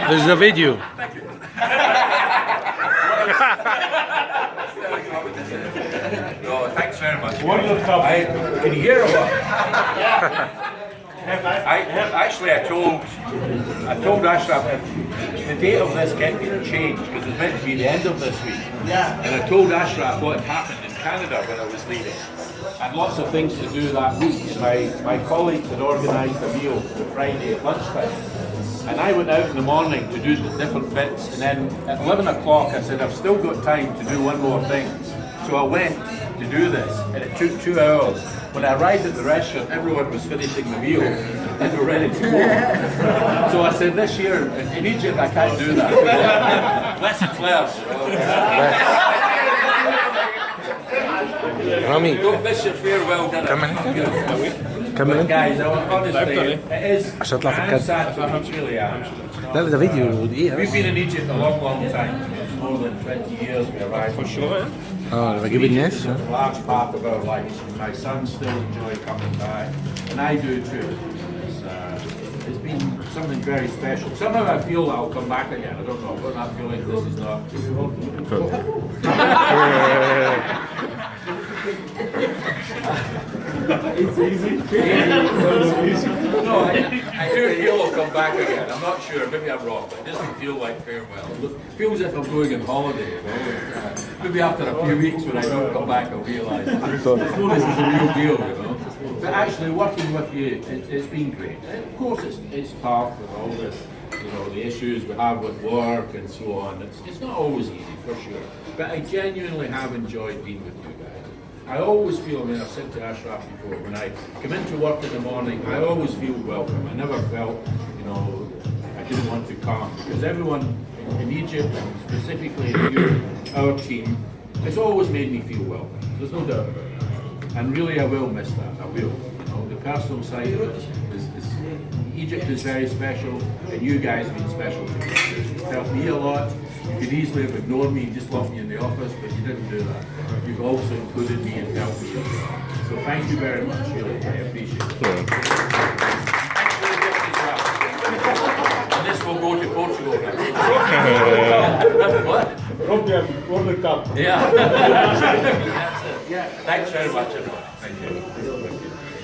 There's a video. No, thanks very much. World Cup. Can you hear what? I told Ashraf the date of this getting changed because it's meant to be the end of this week. Yeah. And I told Ashraf what had happened in Canada when I was leaving. I had lots of things to do that week. My colleagues had organised a meal for Friday at lunchtime. And I went out in the morning to do the different bits, and then at 11 o'clock I said, I've still got time to do one more thing. So I went to do this, and it took 2 hours. When I arrived at the restaurant, everyone was finishing the meal and were ready to go. So I said, this year in Egypt, I can't do that. Lessons learned. Rami, Don't miss your farewell dinner. كمل انت. Guys, honestly, it is. عشان اطلع في I'm الكادر. sad to be really am. لا ده فيديو دقيقة We've بس. been in Egypt a long, long time. It's more than 20 years we arrived. For sure. اه انا بجيب الناس. It's a large part of our lives. My sons still enjoy coming back, and I do too. It's been something very special. Somehow I feel that I'll come back again. I don't know. I've got that feeling this is not. It's easy. No, I do feel I'll come back again. I'm not sure. Maybe I'm wrong, but it doesn't feel like farewell. It feels as if I'm going on holiday. You know? Maybe after a few weeks when I don't come back, I'll realise this is a real deal. You know. But actually, working with you, it's been great. Of course, it's tough with all the issues we have with work and so on. It's not always easy for sure. But I genuinely have enjoyed being with you guys. I always feel, I mean, I've said to Ashraf before, when I come into work in the morning, I always feel welcome. I never felt, I didn't want to come. Because everyone in Egypt, and specifically our team, it's always made me feel welcome. There's no doubt about that. And really, I will miss that. I will. The personal side of it is Egypt is very special, and you guys have been special to me. You've helped me a lot. You could easily have ignored me and just locked me in the office, but you didn't do that. You've also included me and helped me. So thank you very much, really. I appreciate it. Thanks for the gift as well. And this will go to Portugal now. What? World Cup. Yeah. That's it. Yeah. Thanks very much, everyone. Thank you.